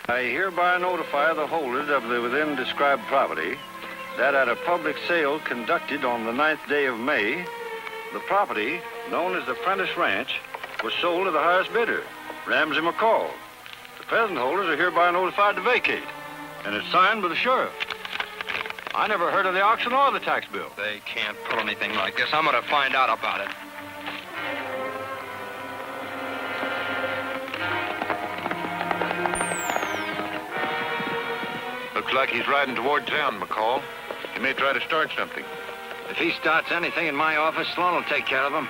I hereby notify the holders of the within described property that at a public sale conducted on the 9th day of May, the property, known as the Prentice Ranch, was sold to the highest bidder, Ramsey McCall. The present holders are hereby notified to vacate, and it's signed by the sheriff. I never heard of the auction or the tax bill. They can't pull anything like this. I'm going to find out about it. Looks like he's riding toward town, McCall. He may try to start something. If he starts anything in my office, Sloan will take care of him.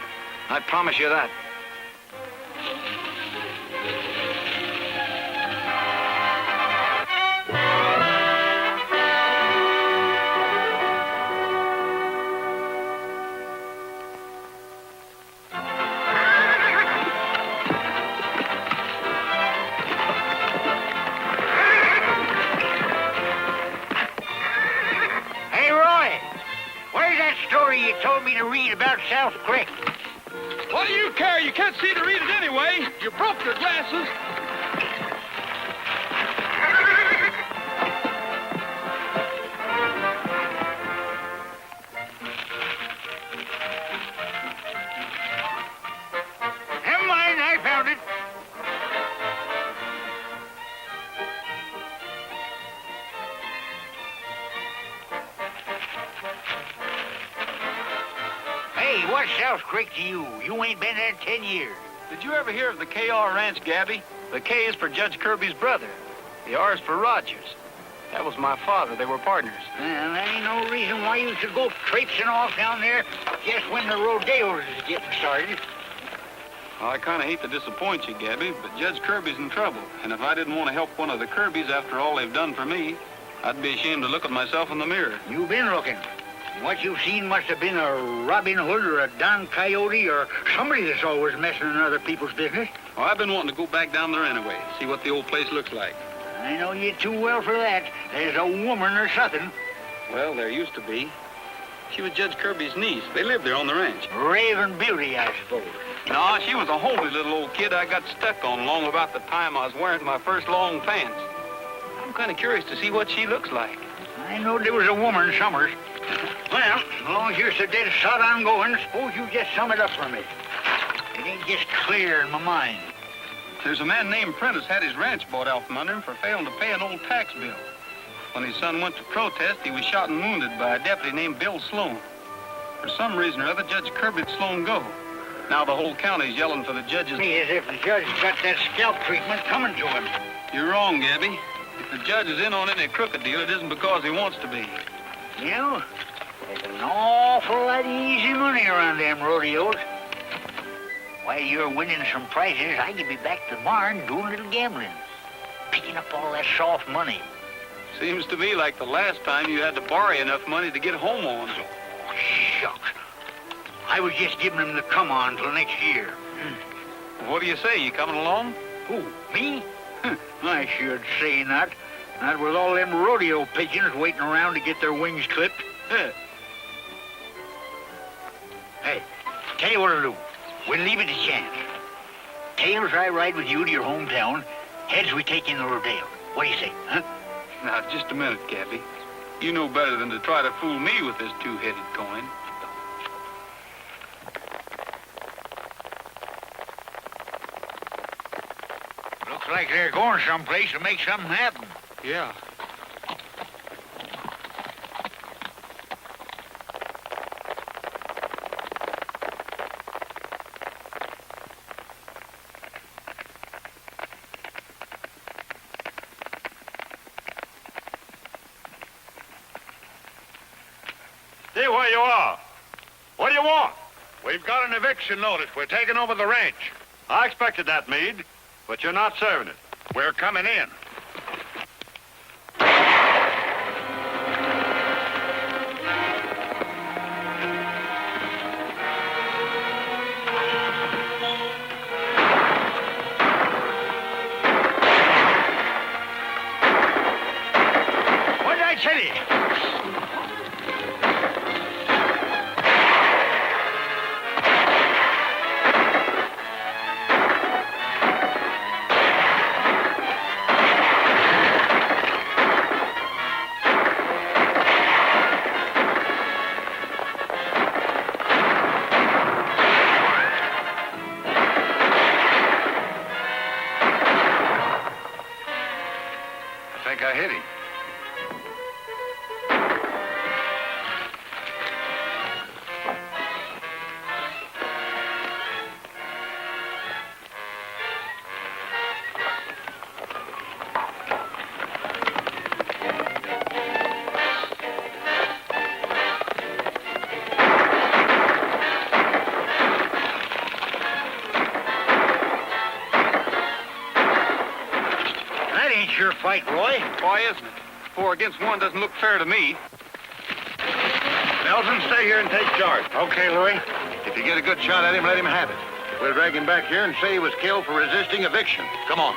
I promise you that. You told me to read about South Creek. What do you care? You can't see to read it anyway. You broke your glasses. Never mind, I found it. Hey, what's South Creek to you? You ain't been there in 10 years. Did you ever hear of the K.R. Ranch, Gabby? The K is for Judge Kirby's brother. The R is for Rogers. That was my father. They were partners. Well, there ain't no reason why you should go traipsing off down there just when the rodeos is getting started. Well, I kind of hate to disappoint you, Gabby, but Judge Kirby's in trouble. And if I didn't want to help one of the Kirbys after all they've done for me, I'd be ashamed to look at myself in the mirror. You've been looking. What you've seen must have been a Robin Hood or a Don Coyote or somebody that's always messing in other people's business. Well, I've been wanting to go back down there anyway, see what the old place looks like. I know you too well for that. There's a woman or something. Well, there used to be. She was Judge Kirby's niece. They lived there on the ranch. Raven Beauty, I suppose. No, she was a homely little old kid I got stuck on long about the time I was wearing my first long pants. I'm kind of curious to see what she looks like. I know there was a woman, Summers. Well, as long as you're so dead set on going, suppose you just sum it up for me. It ain't just clear in my mind. There's a man named Prentice had his ranch bought out from under him for failing to pay an old tax bill. When his son went to protest, he was shot and wounded by a deputy named Bill Sloan. For some reason or other, Judge Kirby let Sloan go. Now the whole county's yelling for the judge's... As if the judge got that scalp treatment coming to him. You're wrong, Gabby. If the judge is in on any crooked deal, it isn't because he wants to be. You know, there's an awful lot of easy money around them rodeos. While you're winning some prizes, I could be back tomorrow and doing a little gambling. Picking up all that soft money. Seems to me like the last time you had to borrow enough money to get home on. Oh, shucks. I was just giving them the come on till next year. What do you say? You coming along? Who, me? I should say not. Not with all them rodeo pigeons waiting around to get their wings clipped. Hey, tell you what'll do. We'll leave it to chance. Tails, I ride with you to your hometown. Heads, we take in the rodeo. What do you say, huh? Now, just a minute, Gabby. You know better than to try to fool me with this two-headed coin. Looks like they're going someplace to make something happen. Yeah. Stay where you are. What do you want? We've got an eviction notice. We're taking over the ranch. I expected that, Meade, but you're not serving it. We're coming in. What did I tell you? think I hit him. Your fight, Roy. Why isn't it? 4 against 1 doesn't look fair to me. Nelson, stay here and take charge. Okay, Louis. If you get a good shot at him, let him have it. We'll drag him back here and say he was killed for resisting eviction. Come on.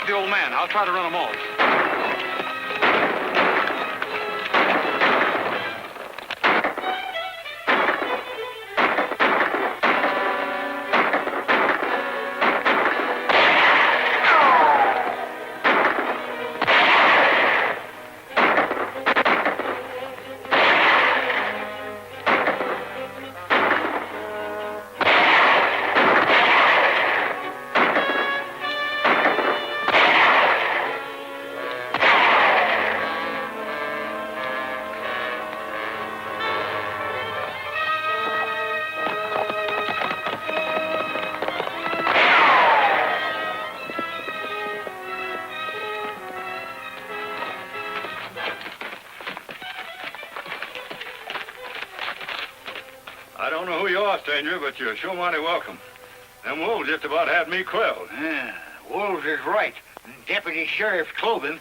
The old man. I'll try to run him off. I don't know who you are, stranger, but you're sure mighty welcome. Them wolves just about had me quelled. Yeah, Wolves is right. Deputy Sheriff's clothing.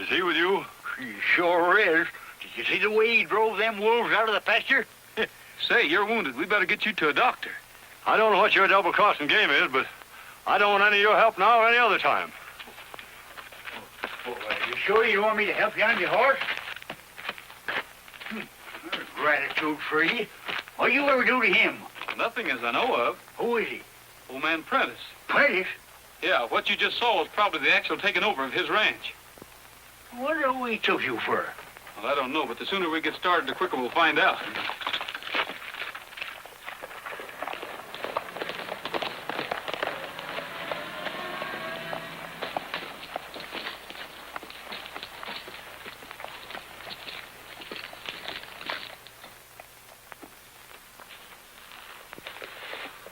Is he with you? He sure is. Did you see the way he drove them wolves out of the pasture? Say, you're wounded. We better get you to a doctor. I don't know what your double-crossing game is, but I don't want any of your help now or any other time. Oh, you sure you want me to help you on your horse? There's gratitude for you. What you ever do to him? Nothing as I know of. Who is he? Old man Prentice. Prentice? Yeah, what you just saw was probably the actual taking over of his ranch. What do we took you for? Well, I don't know, but the sooner we get started, the quicker we'll find out.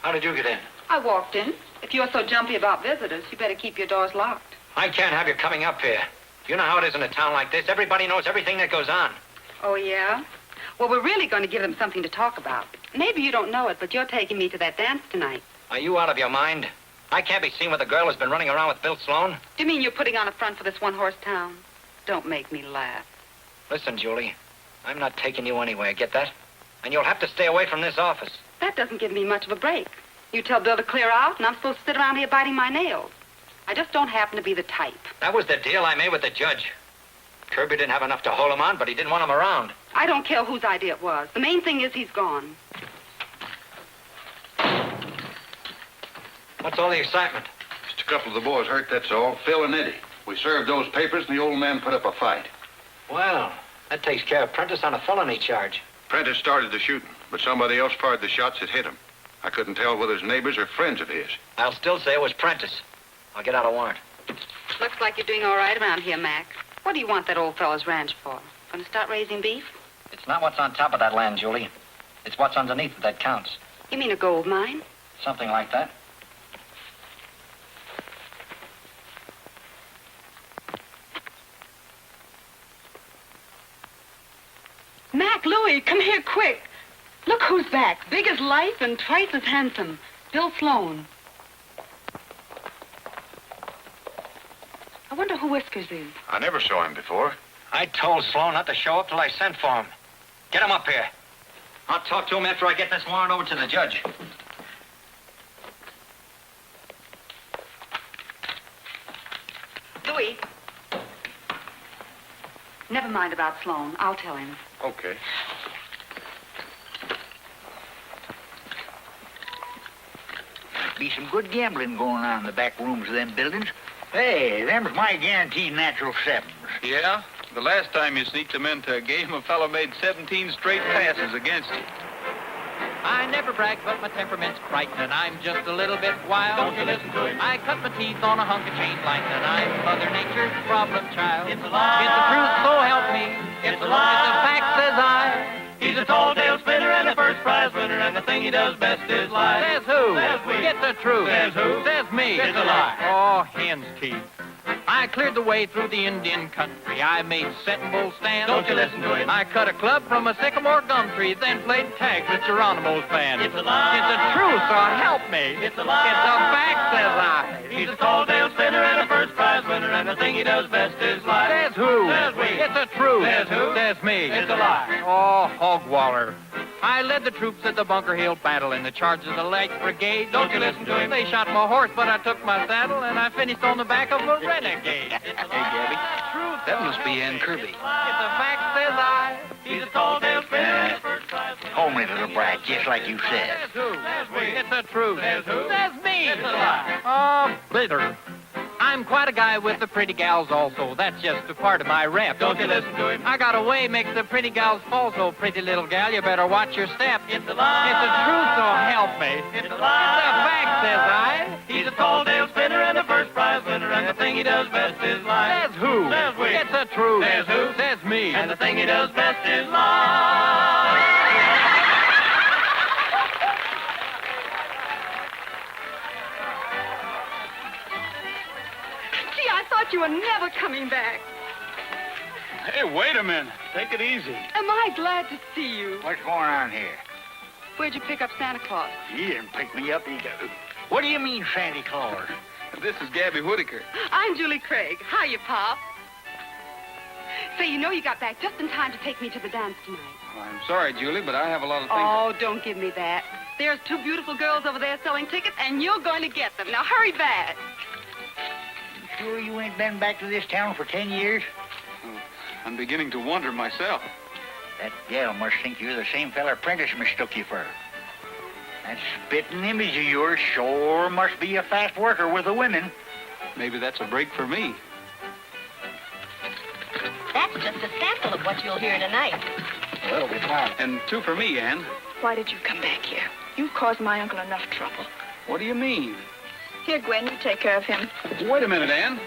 How did you get in? I walked in. If you're so jumpy about visitors, you better keep your doors locked. I can't have you coming up here. You know how it is in a town like this. Everybody knows everything that goes on. Oh, yeah? Well, we're really going to give them something to talk about. Maybe you don't know it, but you're taking me to that dance tonight. Are you out of your mind? I can't be seen with a girl who's been running around with Bill Sloan. Do you mean you're putting on a front for this one-horse town? Don't make me laugh. Listen, Julie, I'm not taking you anywhere, get that? And you'll have to stay away from this office. That doesn't give me much of a break. You tell Bill to clear out, and I'm supposed to sit around here biting my nails. I just don't happen to be the type. That was the deal I made with the judge. Kirby didn't have enough to hold him on, but he didn't want him around. I don't care whose idea it was. The main thing is he's gone. What's all the excitement? Just a couple of the boys hurt, that's all. Phil and Eddie. We served those papers, and the old man put up a fight. Well, that takes care of Prentice on a felony charge. Prentice started the shooting, but somebody else fired the shots that hit him. I couldn't tell whether his neighbors or friends of his. I'll still say it was Prentice. I'll get out a warrant. Looks like you're doing all right around here, Mac. What do you want that old fellow's ranch for? Going to start raising beef? It's not what's on top of that land, Julie. It's what's underneath that counts. You mean a gold mine? Something like that. Mac, Louie, come here quick. Look who's back. Big as life and twice as handsome. Bill Sloan. I wonder who Whiskers is. I never saw him before. I told Sloan not to show up till I sent for him. Get him up here. I'll talk to him after I get this warrant over to the judge. Louie. Never mind about Sloan. I'll tell him. Okay. Might be some good gambling going on in the back rooms of them buildings. Hey, them's my guaranteed natural sevens. Yeah? The last time you sneaked him into a game, a fellow made 17 straight passes against you. I never brag, but my temperament's frightening. I'm just a little bit wild. Don't you listen to him. I cut my teeth on a hunk of chain lightning. I'm Mother Nature's problem child. It's a lie. It's the truth, so help me. It's a lie. It's a fact, says I. He's a tall tale spinner and a first prize winner, and the thing he does best is lie. Says who? Says we. Get the truth. Says who? Says me. It's a lie. Oh, hen's teeth. I cleared the way through the Indian country. I made setting bull stands. Don't you listen to him. I cut a club from a sycamore gum tree, then played tag with Geronimo's band. It's a lie. It's the truth, so help me. It's a lie. It's a fact, says I. He's a tall tale spinner and a first prize winner, and the thing he does best is lie. Says who? Says we. It's the truth. Says who? Says me. It's a lie. Oh, hogwaller. I led the troops at the Bunker Hill battle in the charge of the Light Brigade. Don't you listen to him. They shot my horse, but I took my saddle, and I finished on the back of a renegade. Hey, Gabby. That must be Ann Kirby. It's a fact, says I. He's a tall tale spinner. Homely little brat, just like you said. Says who? Says we. It's the truth. Says who? Says me. It's a lie. Oh, bitter. I'm quite a guy with the pretty gals also. That's just a part of my rep. Don't you listen to him. I got a way makes the pretty gals fall, so pretty little gal, you better watch your step. It's a lie. It's the truth, so help me. It's a lie. It's a fact, says I. He's a tall tale spinner and a first prize winner, and the thing he does best is lie. Says who? Says we. It's the truth. Says who? Says me. And the thing he does best is lie. I thought you were never coming back. Hey, wait a minute. Take it easy. Am I glad to see you? What's going on here? Where'd you pick up Santa Claus? He didn't pick me up. What do you mean, Santa Claus? This is Gabby Whitaker. I'm Julie Craig. Hiya, Pop. Say, you know you got back just in time to take me to the dance tonight. Well, I'm sorry, Julie, but I have a lot of things. Oh, don't give me that. There's two beautiful girls over there selling tickets, and you're going to get them. Now, hurry back. Sure you ain't been back to this town for 10 years? Oh, I'm beginning to wonder myself. That gal must think you're the same fella Prentice mistook you for. That spitting image of yours sure must be a fast worker with the women. Maybe that's a break for me. That's just a sample of what you'll hear tonight. Well, it'll be fine. And two for me, Ann. Why did you come back here? You've caused my uncle enough trouble. What do you mean? Here, Gwen, you take care of him. Wait a minute, Ann.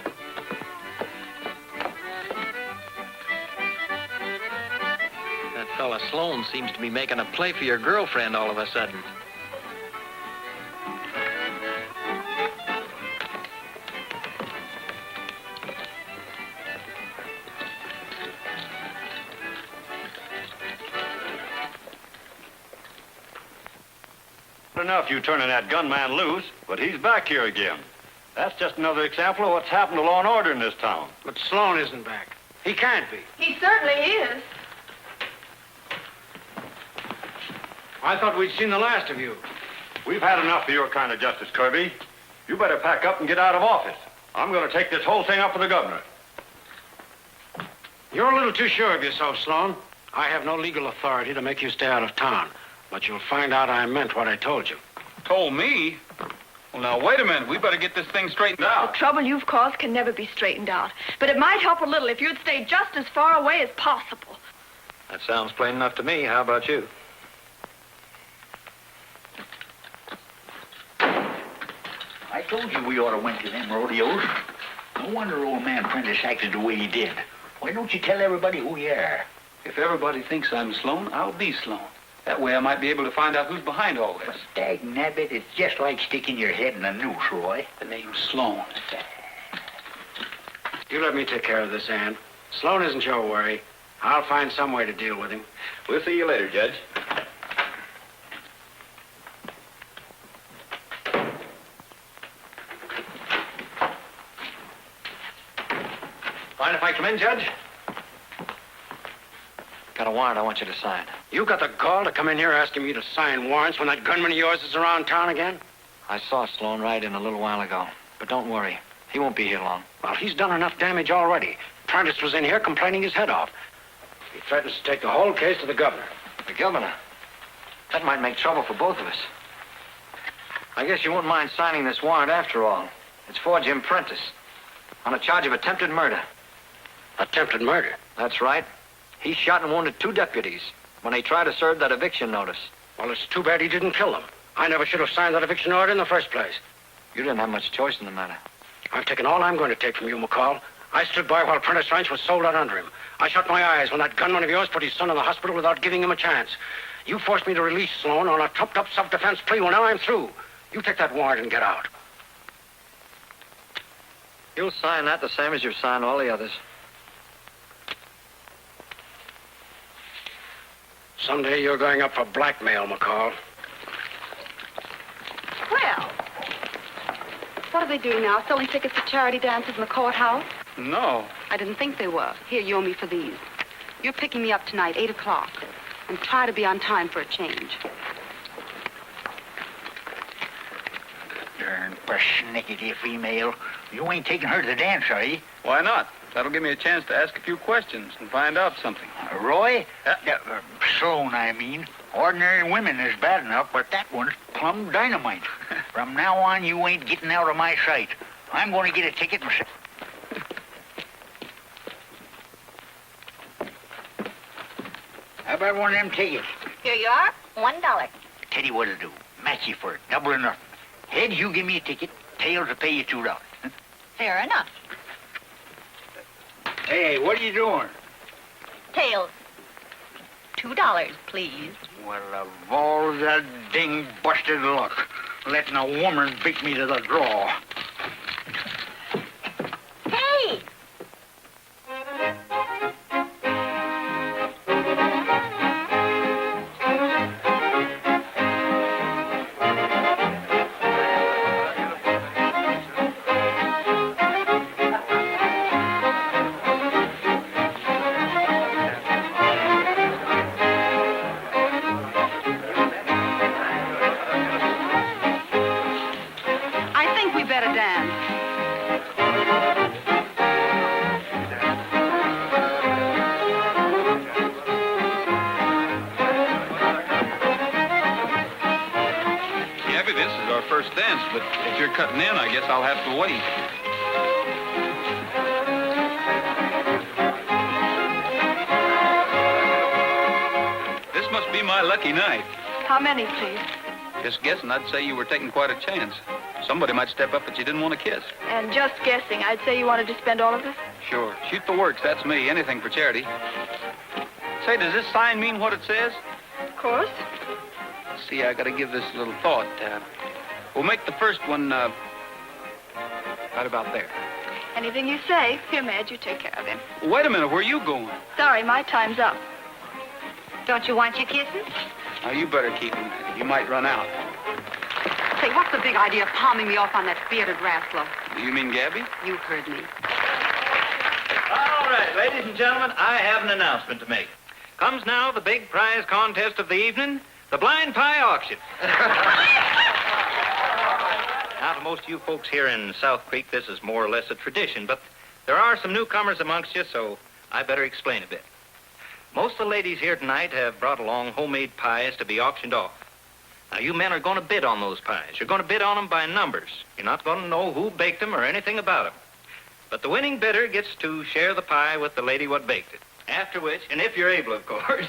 That fella Sloan seems to be making a play for your girlfriend all of a sudden. Enough you turning that gunman loose, but he's back here again. That's just another example of what's happened to law and order in this town. But Sloan isn't back. He can't be. He certainly is. I thought we'd seen the last of you. We've had enough of your kind of justice, Kirby. You better pack up and get out of office. I'm going to take this whole thing up with the governor. You're a little too sure of yourself, Sloan. I have no legal authority to make you stay out of town. But you'll find out I meant what I told you. Told me? Well, now, wait a minute. We better get this thing straightened out. The trouble you've caused can never be straightened out. But it might help a little if you'd stay just as far away as possible. That sounds plain enough to me. How about you? I told you we ought to went to them rodeos. No wonder old man Prentice acted the way he did. Why don't you tell everybody who you are? If everybody thinks I'm Sloan, I'll be Sloan. That way I might be able to find out who's behind all this. But dag nabbit, it's just like sticking your head in a noose, Roy. The name's Sloan. You let me take care of this, Ann. Sloan isn't your worry. I'll find some way to deal with him. We'll see you later, Judge. Mind if I come in, Judge? Got a warrant I want you to sign. You got the gall to come in here asking me to sign warrants when that gunman of yours is around town again? I saw Sloan ride in a little while ago. But don't worry. He won't be here long. Well, he's done enough damage already. Prentice was in here complaining his head off. He threatens to take the whole case to the governor. The governor? That might make trouble for both of us. I guess you wouldn't mind signing this warrant after all. It's for Jim Prentice. On a charge of attempted murder. Attempted murder? That's right. He shot and wounded 2 deputies when they tried to serve that eviction notice. Well, it's too bad he didn't kill them. I never should have signed that eviction order in the first place. You didn't have much choice in the matter. I've taken all I'm going to take from you, McCall. I stood by while Prentice Ranch was sold out under him. I shut my eyes when that gunman of yours put his son in the hospital without giving him a chance. You forced me to release Sloan on a trumped-up self-defense plea. Well, now I'm through. You take that warrant and get out. You'll sign that the same as you've signed all the others. Someday you're going up for blackmail, McCall. Well, what are they doing now? Selling tickets to charity dances in the courthouse? No. I didn't think they were. Here, you owe me for these. You're picking me up tonight, 8 o'clock. And try to be on time for a change. Darn persnickety female. You ain't taking her to the dance, are you? Why not? That'll give me a chance to ask a few questions and find out something. Roy? Sloan, I mean. Ordinary women is bad enough, but that one's plumb dynamite. From now on, you ain't getting out of my sight. I'm going to get a ticket myself. How about one of them tickets? Here you are. $1. Tell you what'll do. Match you for it. Double or nothing. Heads, you give me a ticket. Tails will pay you $2. Fair enough. Hey, what are you doing? Tails. $2, please. Well, of all the ding busted luck, letting a woman beat me to the draw. Hey! First dance, but if you're cutting in, I guess I'll have to wait. This must be my lucky night. How many, please? Just guessing, I'd say you were taking quite a chance. Somebody might step up that you didn't want to kiss. And just guessing, I'd say you wanted to spend all of this? Sure. Shoot the works, that's me. Anything for charity. Say, does this sign mean what it says? Of course. See, I gotta give this a little thought. We'll make the first one, right about there. Anything you say. Here, Madge, you take care of him. Wait a minute, where are you going? Sorry, my time's up. Don't you want your kisses? Now, you better keep them. You might run out. Say, what's the big idea of palming me off on that bearded rascal? You mean Gabby? You heard me. All right, ladies and gentlemen, I have an announcement to make. Comes now the big prize contest of the evening, the blind pie auction. Now, to most of you folks here in South Creek, this is more or less a tradition, but there are some newcomers amongst you, so I better explain a bit. Most of the ladies here tonight have brought along homemade pies to be auctioned off. Now, you men are going to bid on those pies. You're going to bid on them by numbers. You're not going to know who baked them or anything about them. But the winning bidder gets to share the pie with the lady what baked it. After which, and if you're able, of course,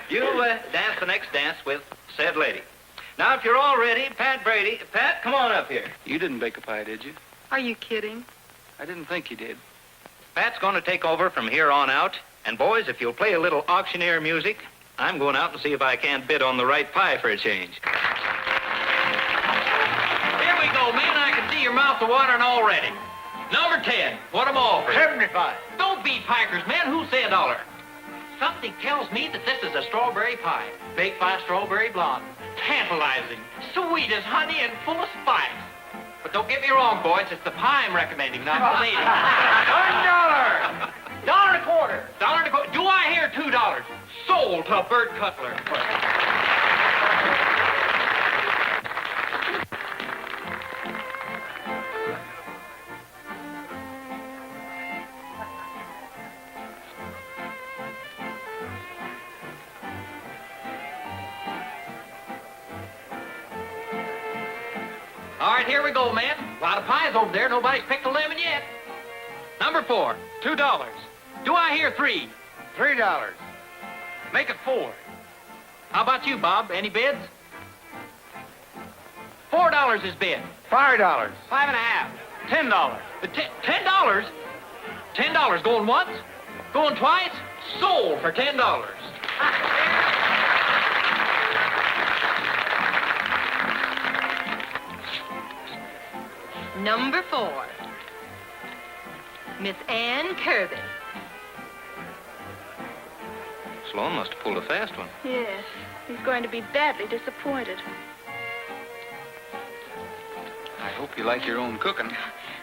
you dance the next dance with said lady. Now, if you're all ready, Pat Brady. Pat, come on up here. You didn't bake a pie, did you? Are you kidding? I didn't think you did. Pat's going to take over from here on out. And, boys, if you'll play a little auctioneer music, I'm going out and see if I can't bid on the right pie for a change. Here we go, man. I can see your mouth watering already. Number 10. What am I offering? 75. Don't be pikers, man. Who said $1? Something tells me that this is a strawberry pie, baked by a strawberry blonde. Tantalizing, sweet as honey, and full of spice. But don't get me wrong, boys. It's the pie I'm recommending, not the lady. $1. $1.25. $1.25. Do I hear $2? Sold to Bert Cutler. All right, here we go, man. A lot of pies over there. Nobody's picked a lemon yet. Number 4, $2. Do I hear 3? $3. Make it 4. How about you, Bob? Any bids? $4 is bid. $5. 5.5. $10. $10? $10 going once? Going twice? Sold for $10. Number 4, Miss Ann Kirby. Sloan must have pulled a fast one. Yes, he's going to be badly disappointed. I hope you like your own cooking.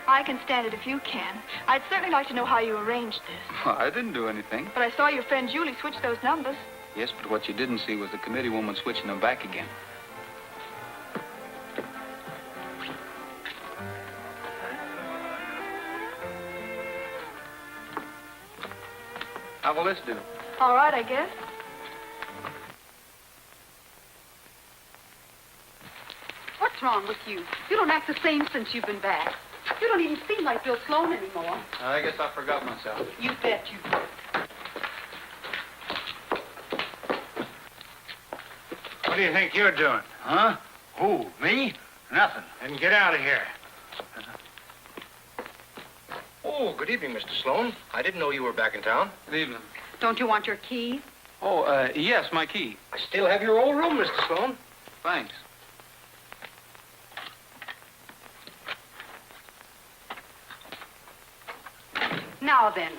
I can stand it if you can. I'd certainly like to know how you arranged this. Well, I didn't do anything. But I saw your friend Julie switch those numbers. Yes, but what you didn't see was the committee woman switching them back again. How will this do? All right, I guess. What's wrong with you? You don't act the same since you've been back. You don't even seem like Bill Sloan anymore. I guess I forgot myself. You bet you did. What do you think you're doing? Huh? Who? Me? Nothing. Then get out of here. Oh, good evening, Mr. Sloan. I didn't know you were back in town. Good evening. Don't you want your key? Oh, yes, my key. I still have your old room, Mr. Sloan. Thanks. Now then,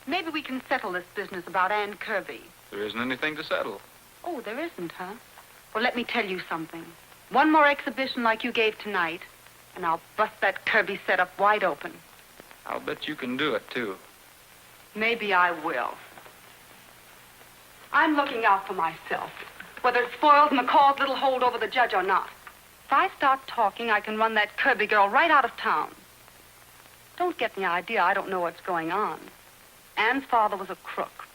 maybe we can settle this business about Ann Kirby. There isn't anything to settle. Oh, there isn't, huh? Well, let me tell you something. One more exhibition like you gave tonight, and I'll bust that Kirby setup wide open. I'll bet you can do it, too. Maybe I will. I'm looking out for myself, whether it spoils McCall's little hold over the judge or not. If I start talking, I can run that Kirby girl right out of town. Don't get the idea I don't know what's going on. Ann's father was a crook.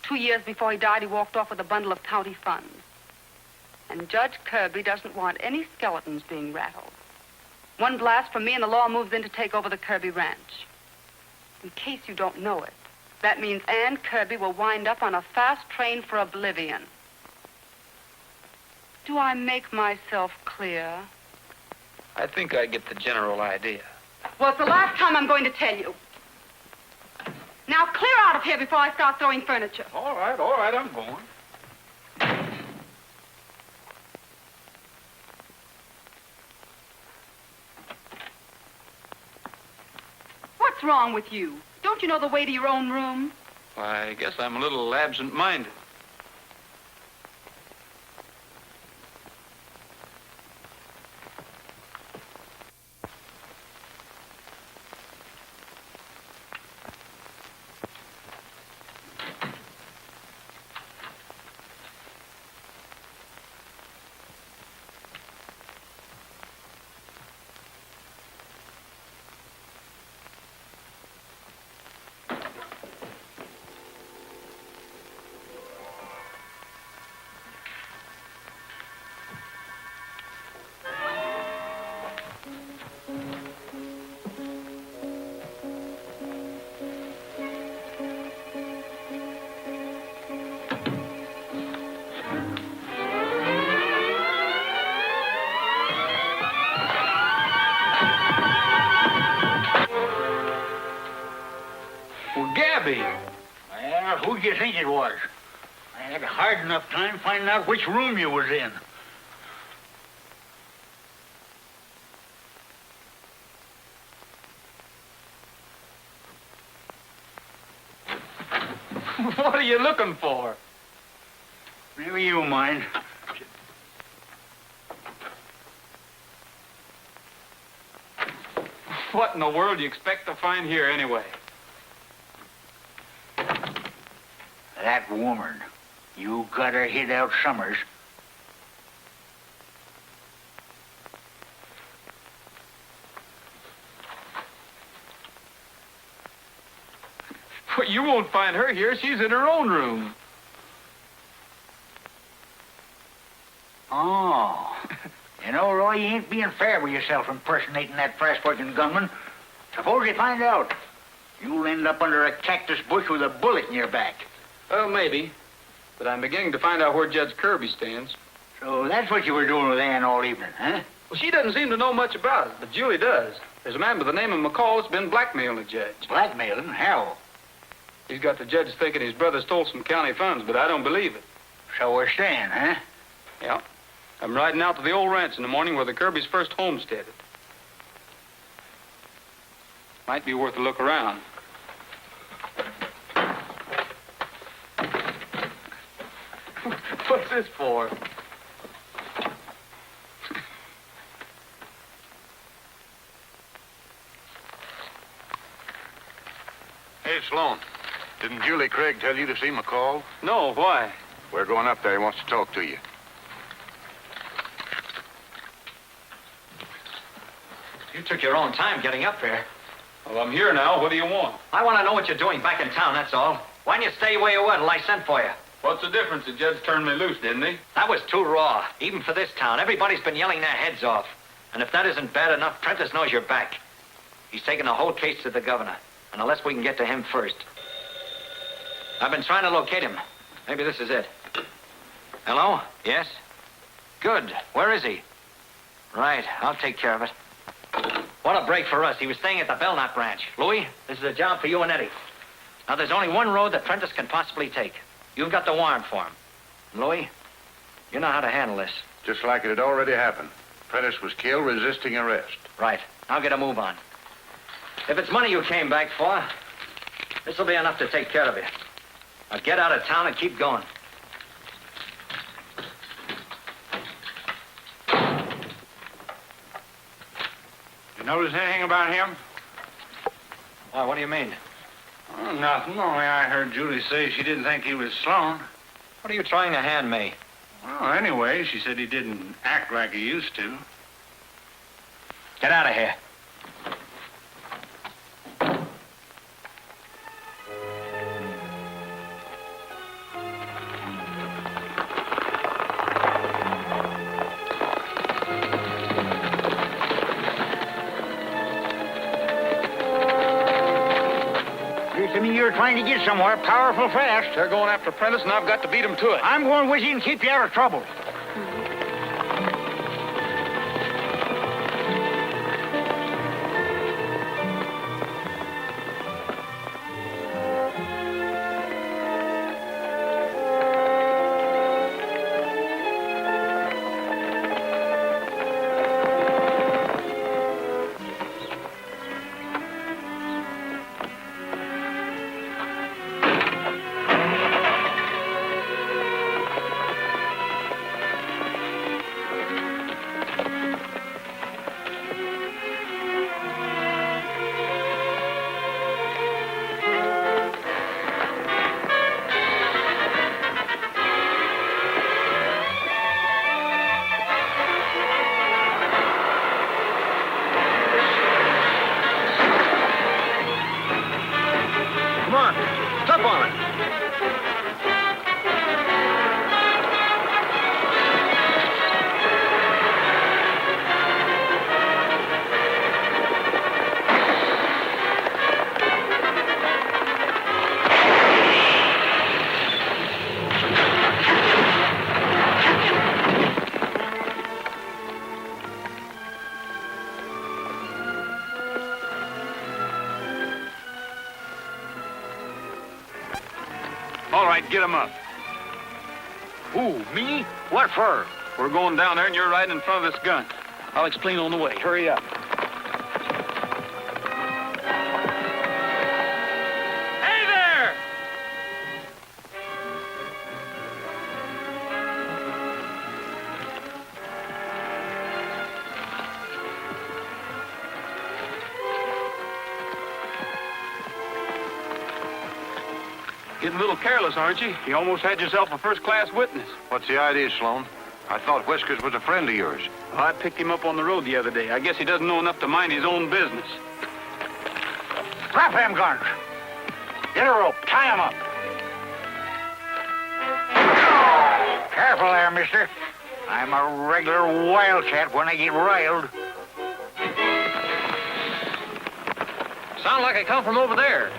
2 years before he died, he walked off with a bundle of county funds. And Judge Kirby doesn't want any skeletons being rattled. One blast from me and the law moves in to take over the Kirby ranch. In case you don't know it, that means Ann Kirby will wind up on a fast train for oblivion. Do I make myself clear? I think I get the general idea. Well, it's the last time I'm going to tell you. Now clear out of here before I start throwing furniture. All right, I'm going. What's wrong with you? Don't you know the way to your own room? Why, I guess I'm a little absent-minded. Gabby. Well, who do you think it was? I had a hard enough time finding out which room you was in. What are you looking for? Never you mind. What in the world do you expect to find here anyway? That woman. You got her hid out summers. Well, you won't find her here. She's in her own room. Oh. You know, Roy, you ain't being fair with yourself impersonating that fast-working gunman. Suppose they find out. You'll end up under a cactus bush with a bullet in your back. Well, maybe. But I'm beginning to find out where Judge Kirby stands. So that's what you were doing with Ann all evening, huh? Well, she doesn't seem to know much about it, but Julie does. There's a man by the name of McCall that's been blackmailing the judge. Blackmailing? How? He's got the judge thinking his brother stole some county funds, but I don't believe it. So we're staying, huh? Yeah. I'm riding out to the old ranch in the morning where the Kirbys first homesteaded. Might be worth a look around. What's this for? Hey, Sloan. Didn't Julie Craig tell you to see McCall? No, why? We're going up there. He wants to talk to you. You took your own time getting up here. Well, I'm here now. What do you want? I want to know what you're doing back in town, that's all. Why didn't you stay where you were till I sent for you? What's the difference? The judge turned me loose, didn't he? That was too raw, even for this town. Everybody's been yelling their heads off. And if that isn't bad enough, Prentice knows you're back. He's taking the whole case to the governor. And unless we can get to him first. I've been trying to locate him. Maybe this is it. Hello? Yes? Good. Where is he? Right. I'll take care of it. What a break for us. He was staying at the Belknap Ranch. Louis, this is a job for you and Eddie. Now, there's only one road that Prentice can possibly take. You've got the warrant for him. Louis, you know how to handle this. Just like it had already happened. Prentice was killed resisting arrest. Right. I'll get a move on. If it's money you came back for, this will be enough to take care of you. Now get out of town and keep going. You notice anything about him? Why, what do you mean? Oh, nothing. Only I heard Julie say she didn't think he was Sloan. What are you trying to hand me? Well, anyway, she said he didn't act like he used to. Get out of here. Appears to me you're trying to get somewhere powerful fast. They're going after Prentice, and I've got to beat him to it. I'm going with you and keep you out of trouble. right, get him up. Who, me? What for? We're going down there and you're riding in front of this gun. I'll explain on the way. Hurry up. Hey there! Getting a little careless, aren't you? You almost had yourself a first-class witness. What's the idea, Sloan? I thought Whiskers was a friend of yours. Well, I picked him up on the road the other day. I guess he doesn't know enough to mind his own business. Drop them guns. Get a rope. Tie 'em up. Careful there, mister. I'm a regular wildcat when I get riled. Sound like I come from over there.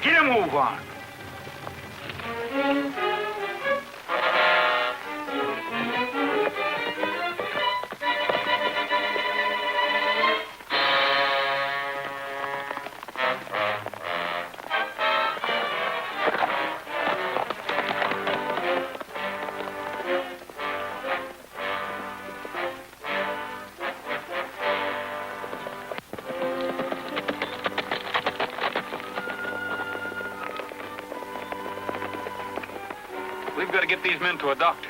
Get a move on. We've got to get these men to a doctor.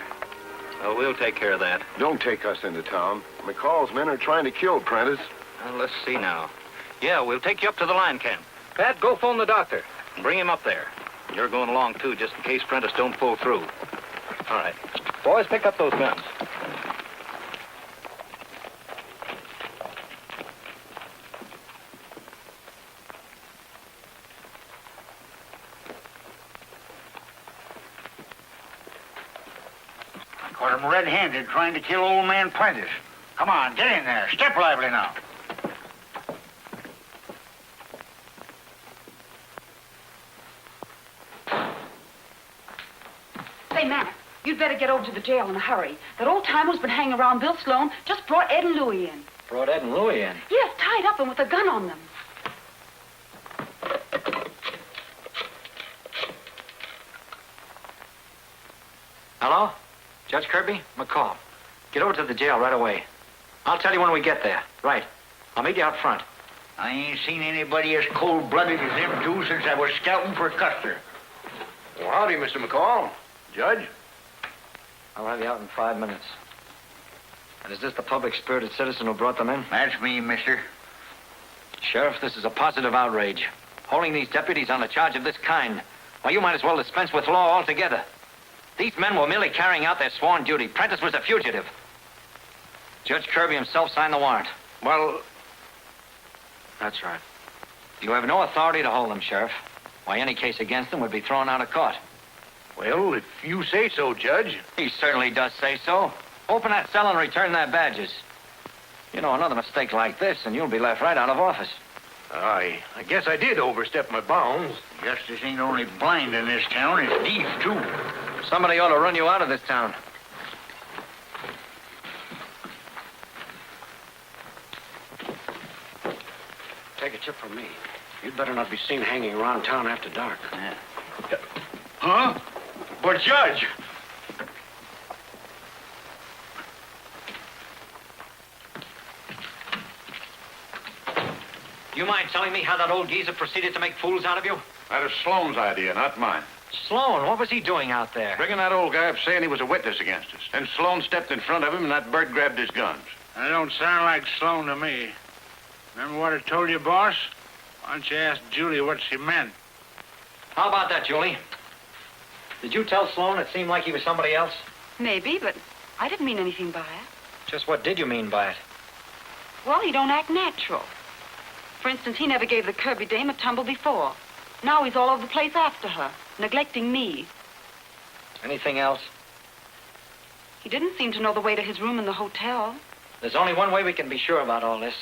Oh, we'll take care of that. Don't take us into town. McCall's men are trying to kill Prentice. Well, let's see now. Yeah, we'll take you up to the line camp. Pat, go phone the doctor. Bring him up there. You're going along, too, just in case Prentice don't pull through. All right. Boys, pick up those guns. Caught him red-handed trying to kill old man Prentice. Come on, get in there. Step lively now. Say, Matt, you'd better get over to the jail in a hurry. That old-timer's been hanging around Bill Sloan, just brought Ed and Louie in. Brought Ed and Louie in. Yes, tied up and with a gun on them. Hello? Judge Kirby? McCall. Get over to the jail right away. I'll tell you when we get there. Right. I'll meet you out front. I ain't seen anybody as cold-blooded as them two since I was scouting for Custer. Well, howdy, Mr. McCall. Judge? I'll have you out in 5 minutes. And is this the public-spirited citizen who brought them in? That's me, mister. Sheriff, this is a positive outrage. Holding these deputies on a charge of this kind. Why, you might as well dispense with law altogether. These men were merely carrying out their sworn duty. Prentice was a fugitive. Judge Kirby himself signed the warrant. Well, That's right. You have no authority to hold them, Sheriff. Why, any case against them would be thrown out of court. well, if you say so, Judge. He certainly does say so. Open that cell and return their badges. You know, another mistake like this, and you'll be left right out of office. I guess I did overstep my bounds. Justice ain't only blind in this town, it's deaf, too. Somebody ought to run you out of this town. Take a tip from me. You'd better not be seen hanging around town after dark. Yeah. Huh? But, Judge... You mind telling me how that old geezer proceeded to make fools out of you? That is Sloan's idea, not mine. Sloan, what was he doing out there? Bringing that old guy up saying he was a witness against us. Then Sloan stepped in front of him and that bird grabbed his guns. That don't sound like Sloan to me. Remember what I told you, boss? Why don't you ask Julie what she meant? How about that, Julie? Did you tell Sloan it seemed like he was somebody else? Maybe, but I didn't mean anything by it. Just what did you mean by it? Well, he don't act natural. For instance, he never gave the Kirby dame a tumble before. Now he's all over the place after her, neglecting me. Anything else? He didn't seem to know the way to his room in the hotel. There's only one way we can be sure about all this.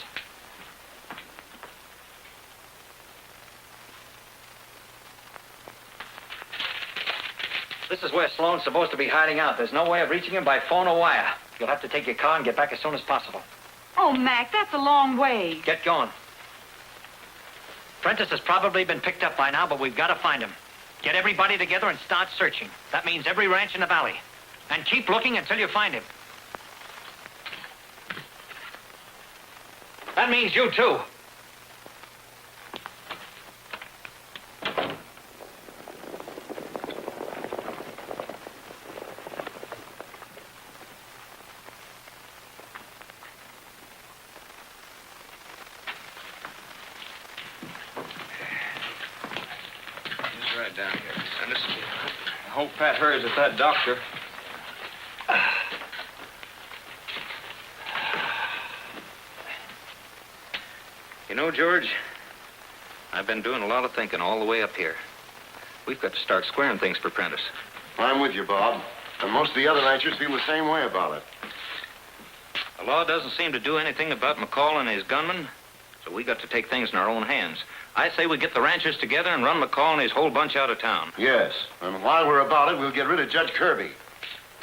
This is where Sloan's supposed to be hiding out. There's no way of reaching him by phone or wire. You'll have to take your car and get back as soon as possible. Oh, Mac, that's a long way. Get going. Prentice has probably been picked up by now, but we've got to find him. Get everybody together and start searching. That means every ranch in the valley. And keep looking until you find him. That means you, too. Right down here. Now, listen, I hope Pat hurries with that doctor. You know, George, I've been doing a lot of thinking all the way up here. We've got to start squaring things for Prentice. I'm with you, Bob. And most of the other ranchers feel the same way about it. The law doesn't seem to do anything about McCall and his gunmen, so we got to take things in our own hands. I say we get the ranchers together and run McCall and his whole bunch out of town. Yes. And while we're about it, we'll get rid of Judge Kirby.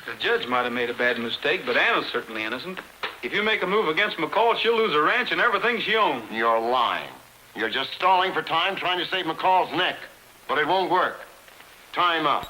The judge might have made a bad mistake, but Anna's certainly innocent. If you make a move against McCall, she'll lose her ranch and everything she owns. You're lying. You're just stalling for time trying to save McCall's neck. But it won't work. Time up.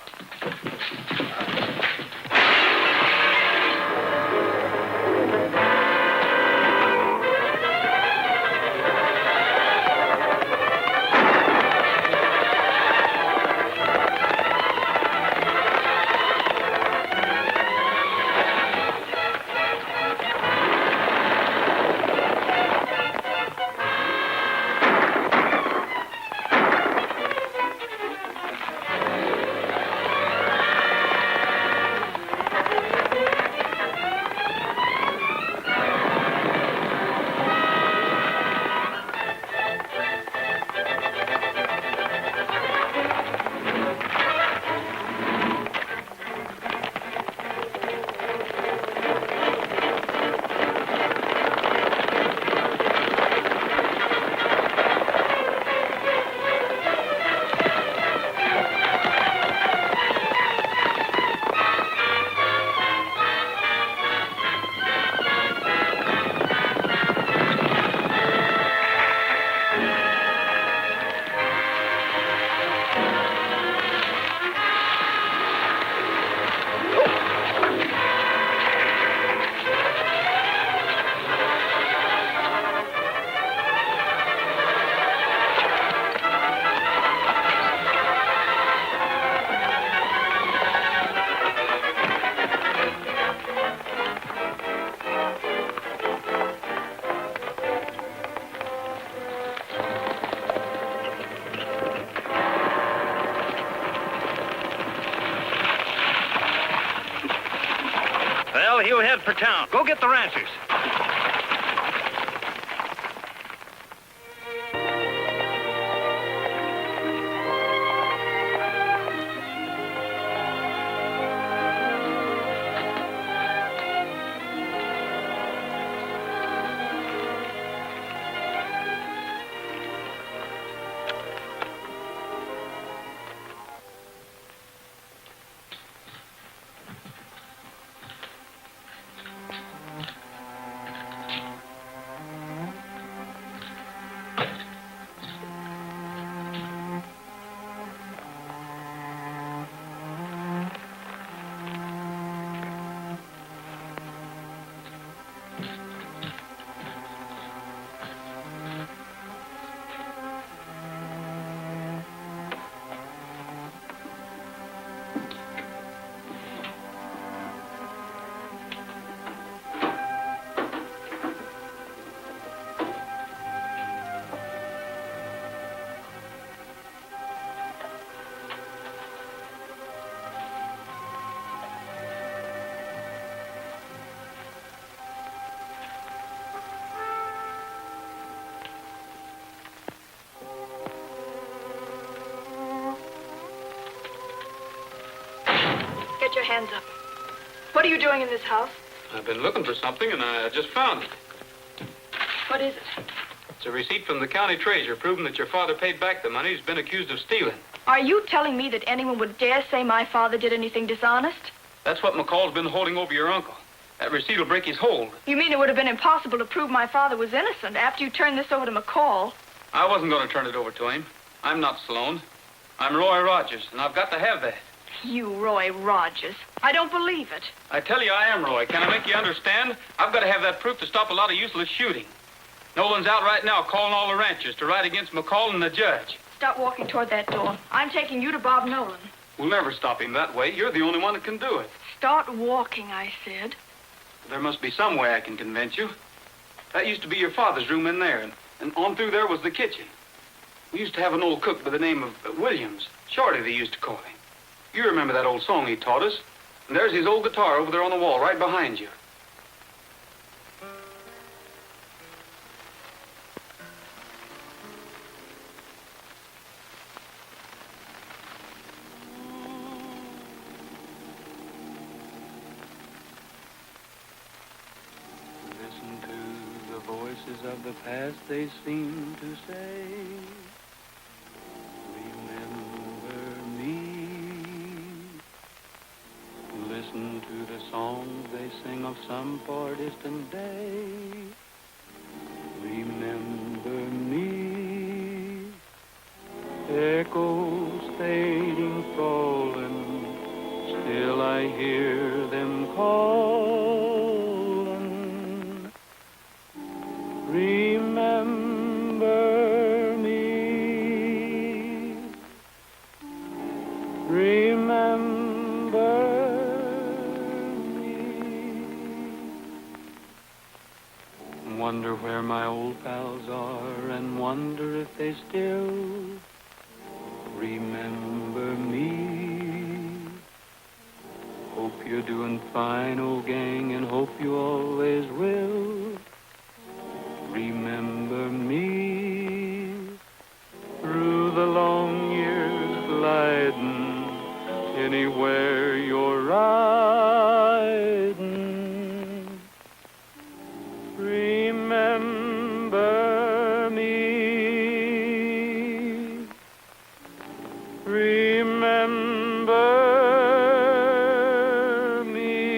Well, he'll head for town. Go get the ranchers. Get your hands up. What are you doing in this house? I've been looking for something, and I just found it. What is it? It's a receipt from the county treasurer proving that your father paid back the money he's been accused of stealing. Are you telling me that anyone would dare say my father did anything dishonest? That's what McCall's been holding over your uncle. That receipt will break his hold. You mean it would have been impossible to prove my father was innocent after you turned this over to McCall? I wasn't going to turn it over to him. I'm not Sloan. I'm Roy Rogers, and I've got to have that. You, Roy Rogers. I don't believe it. I tell you I am, Roy. Can I make you understand? I've got to have that proof to stop a lot of useless shooting. Nolan's out right now calling all the ranchers to write against McCall and the judge. Stop walking toward that door. I'm taking you to Bob Nolan. We'll never stop him that way. You're the only one that can do it. Start walking, I said. There must be some way I can convince you. That used to be your father's room in there, and on through there was the kitchen. We used to have an old cook by the name of Williams. Shorty, they used to call him. You remember that old song he taught us? And there's his old guitar over there on the wall, right behind you. Listen to the voices of the past, they seem to say, remember me. Listen to the songs they sing of some far distant day. Remember me. Echoes fading, falling, still I hear them calling. Remember me. Remember me. Wonder where my old pals are, and wonder if they still remember me. Hope you're doing fine, old gang, and hope you always will. Remember me. Through the long years gliding, anywhere you're riding. Remember me. Remember me.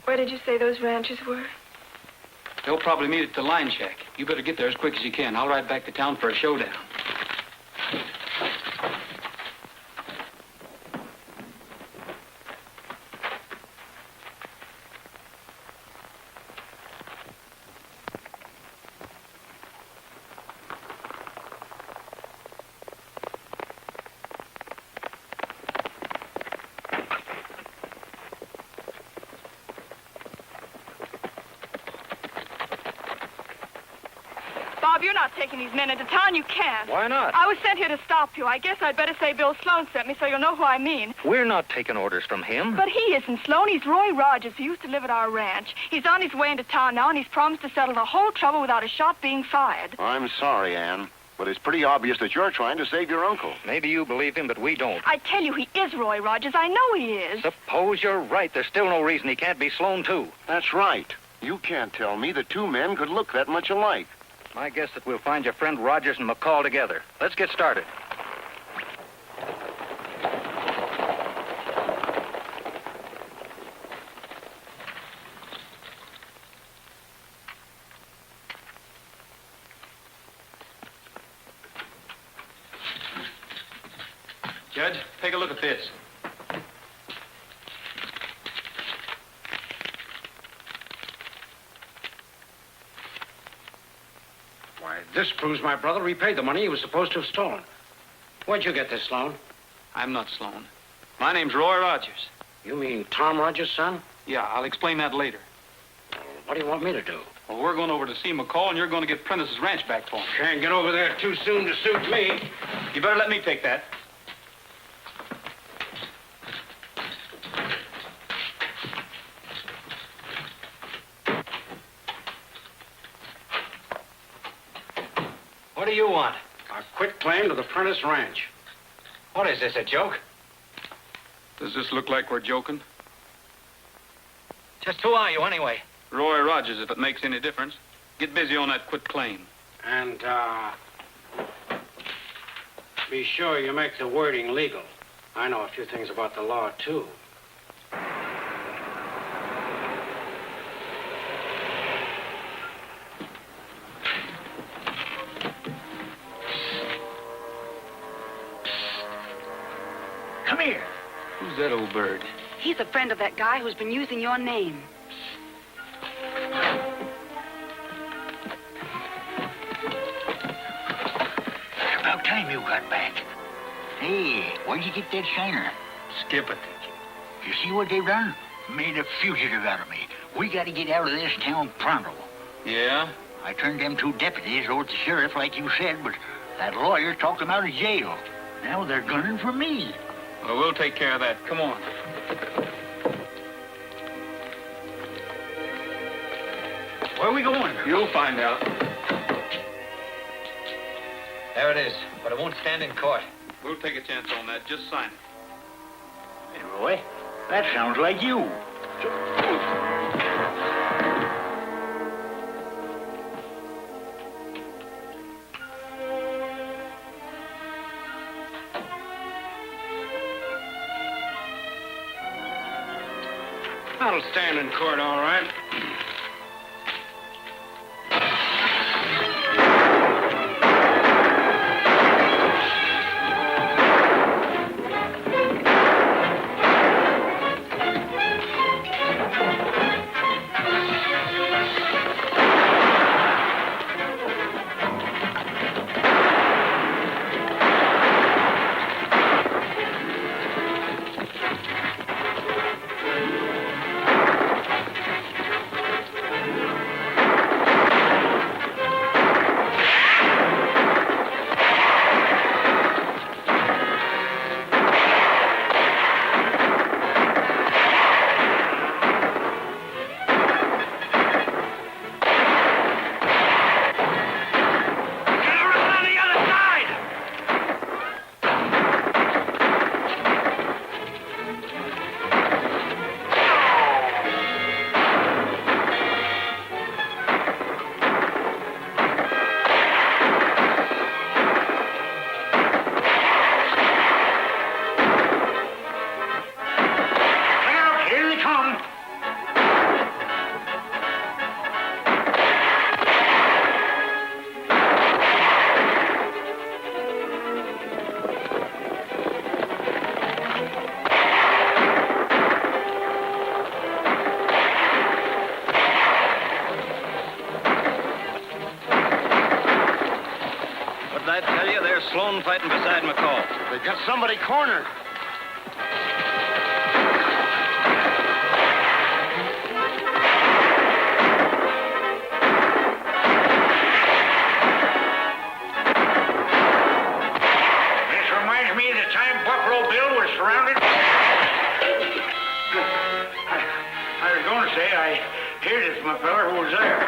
Where did you say those ranches were? They'll probably meet at the line shack. You better get there as quick as you can. I'll ride back to town for a showdown. Bob, you're not taking these men into town. You can't. Why not? I was sent here to stop you. I guess I'd better say Bill Sloan sent me so you'll know who I mean. We're not taking orders from him. But he isn't, Sloan. He's Roy Rogers, who used to live at our ranch. He's on his way into town now, and he's promised to settle the whole trouble without a shot being fired. I'm sorry, Ann, but it's pretty obvious that you're trying to save your uncle. Maybe you believe him, but we don't. I tell you, he is Roy Rogers. I know he is. Suppose you're right. There's still no reason he can't be Sloan, too. That's right. You can't tell me that two men could look that much alike. My guess that we'll find your friend Rogers and McCall together. Let's get started. Judge, take a look at this. Why, this proves my brother repaid the money he was supposed to have stolen. Where'd you get this, Sloan? I'm not Sloan. My name's Roy Rogers. You mean Tom Rogers' son? Yeah, I'll explain that later. What do you want me to do? Well, we're going over to see McCall, and you're going to get Prentice's ranch back for him. Can't get over there too soon to suit me. You better let me take that. What do you want? A quit claim to the Prentice Ranch. What is this, a joke? Does this look like we're joking? Just who are you, anyway? Roy Rogers, if it makes any difference. Get busy on that quit claim. And, be sure you make the wording legal. I know a few things about the law, too. Come here. Who's that old bird? He's a friend of that guy who's been using your name. It's about time you got back. Hey, where'd you get that shiner? Skip it. You see what they've done? Made a fugitive out of me. We got to get out of this town pronto. Yeah? I turned them 2 deputies over to the sheriff, like you said, but that lawyer talked them out of jail. Now they're gunning for me. Well, we'll take care of that. Come on. Where are we going? You'll find out. There it is, but it won't stand in court. We'll take a chance on that. Just sign it. Hey, Roy, that sounds like you. That'll stand in court, all right. Sloan fighting beside McCall. They got somebody cornered. This reminds me of the time Buffalo Bill was surrounded. I was going to say, I heard it from a feller who was there.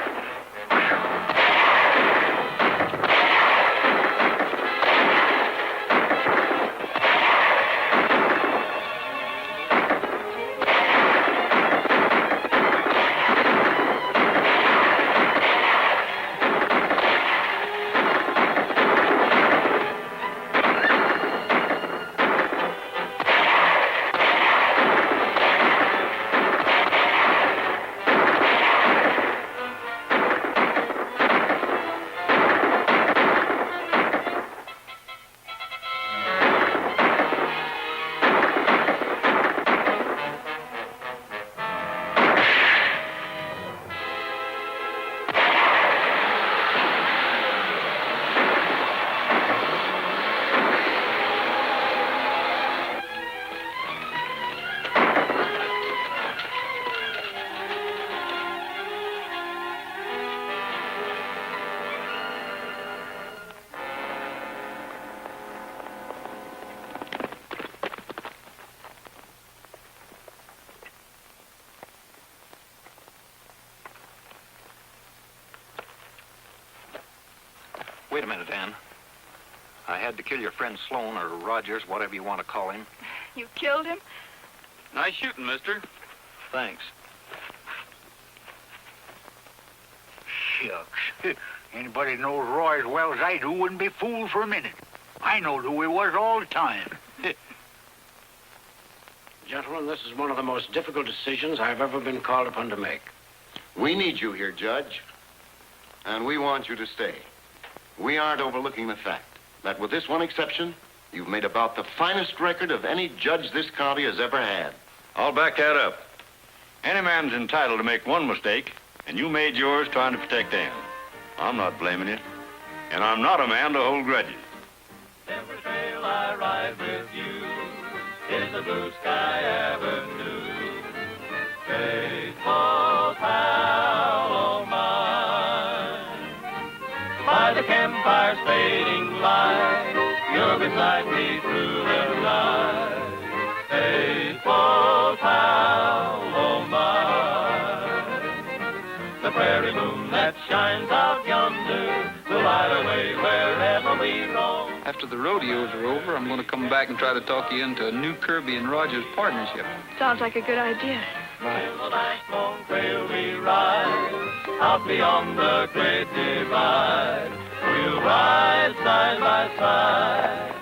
Wait a minute, Ann. I had to kill your friend Sloan, or Rogers, whatever you want to call him. You killed him? Nice shooting, mister. Thanks. Shucks. Anybody that knows Roy as well as I do wouldn't be fooled for a minute. I knowed who he was all the time. Gentlemen, this is one of the most difficult decisions I've ever been called upon to make. We need you here, Judge. And we want you to stay. We aren't overlooking the fact that with this one exception, you've made about the finest record of any judge this county has ever had. I'll back that up. Any man's entitled to make one mistake, and you made yours trying to protect Ann. I'm not blaming you, and I'm not a man to hold grudges. Every trail I ride with you is a blue sky avenue. Faithful pal of mine. By the campire's fading light, you're beside me through the night. Faithful pal of mine. The prairie moon that shines out yonder will light away wherever we roam. After the rodeos are over, I'm going to come back and try to talk you into a new Kirby and Rogers partnership. Sounds like a good idea. Till the last long trail we ride, out beyond the great divide, we'll ride side by side,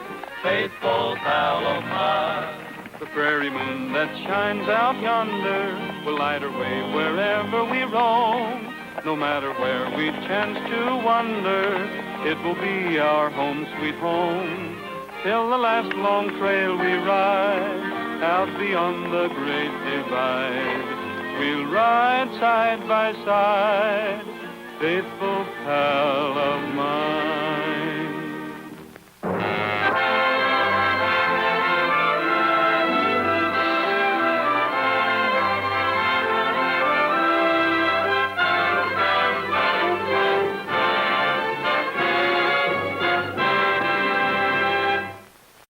faithful pal of mine. The prairie moon that shines out yonder will light our way wherever we roam. No matter where we chance to wander, it will be our home, sweet home. Till the last long trail we ride, out beyond the great divide, we'll ride side by side, faithful pal of mine.